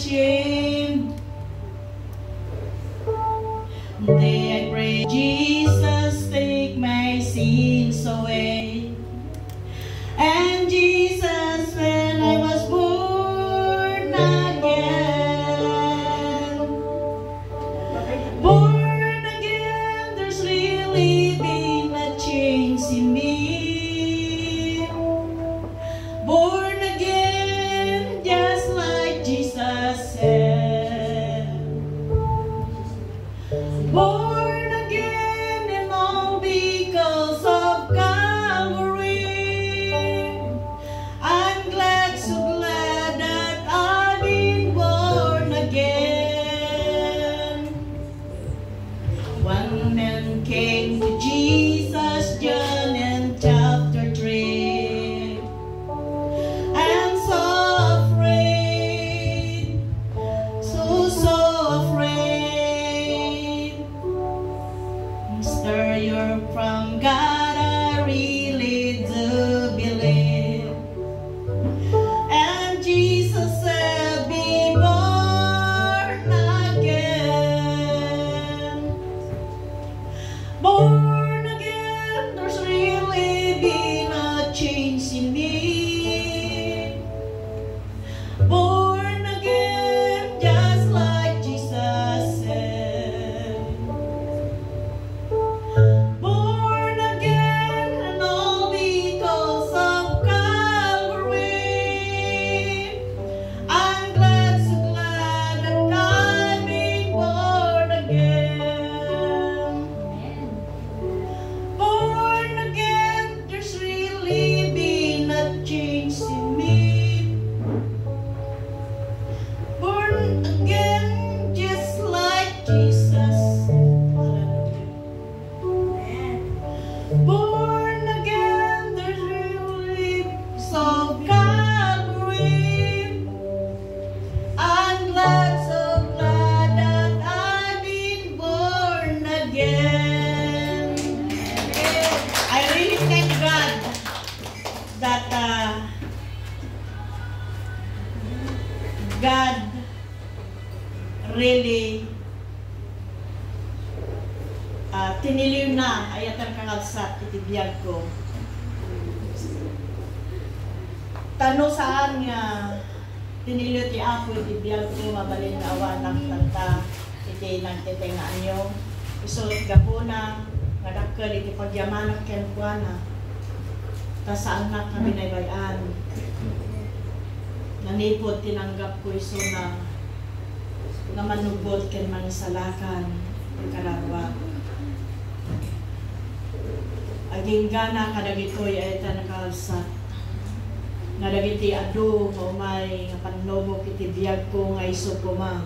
ashamed. Day I pray, Jesus, take my sins away. And Jesus, when I was born again, there's really been a change in me. Born again, just like Jesus said. Born again, and all because of Calvary. I'm glad, so glad that I've been born again. One man came to Jesus, John in chapter 3, and so afraid, so afraid. Mister, you're from God, I really do believe. And Jesus said, be born again. Born again, there's really been a change in me. Born again, just like Jesus said. Born again, and all because of Calvary. I'm glad, so glad that I've been born again. Born again, there's really been a change in me. Born again, just like Jesus. Born again, there's really so Calvary. I'm glad, so glad that I've been born again. I really thank God that God really tiniliw na ayatan kangalsat itibiyag ko. Tano saan nga tiniliw ti ako itibiyag ko mabalin na awanak tanta iti nang titengaan nyo. Isulit gapuna nga dakkel iti pagyamanak ken kuana. Ta saan na kami naibayan. Nanipod tinanggap ko iso na manubot ken manisalakan ang kararwa. Aging gana kadagitoy ay nakalsat. Nadagiti adu may nga panlobok iti biyag ko nga iso ko ma.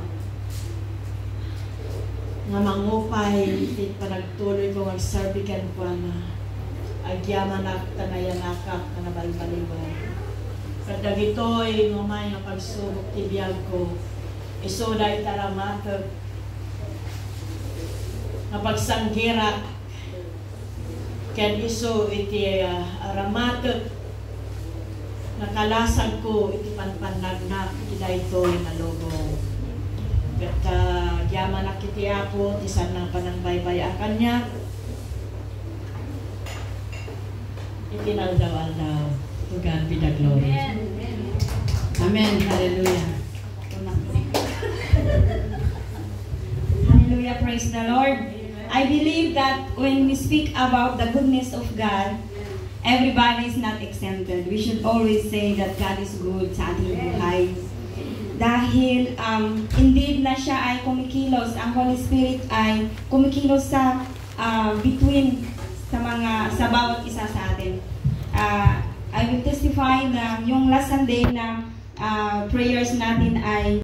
Nga mangupay iti panagtuloy ko magserbikan ko na. Agyaman ak tanayanakak na nabalbaliway. Kadagitoy may nga pagsubok ti biyag ko. Iso da itaramatag nga pagsanggirak ken iso iti aramatag nakalasag ko iti panpanagnak iti daytoy nga logo. Ket yaman ak iti apo ti sanang panangbaybay-akan niya. Itinaldaw-aldaw. To God be the glory. Amen. Hallelujah. Hallelujah. Praise the Lord. I believe that when we speak about the goodness of God, everybody is not exempted. We should always say that God is good sa ating buhay. Dahil indeed na siya ay kumikilos, ang Holy Spirit ay kumikilos sa between sa bawat isa sa atin. I will testify na yung last Sunday na prayers natin ay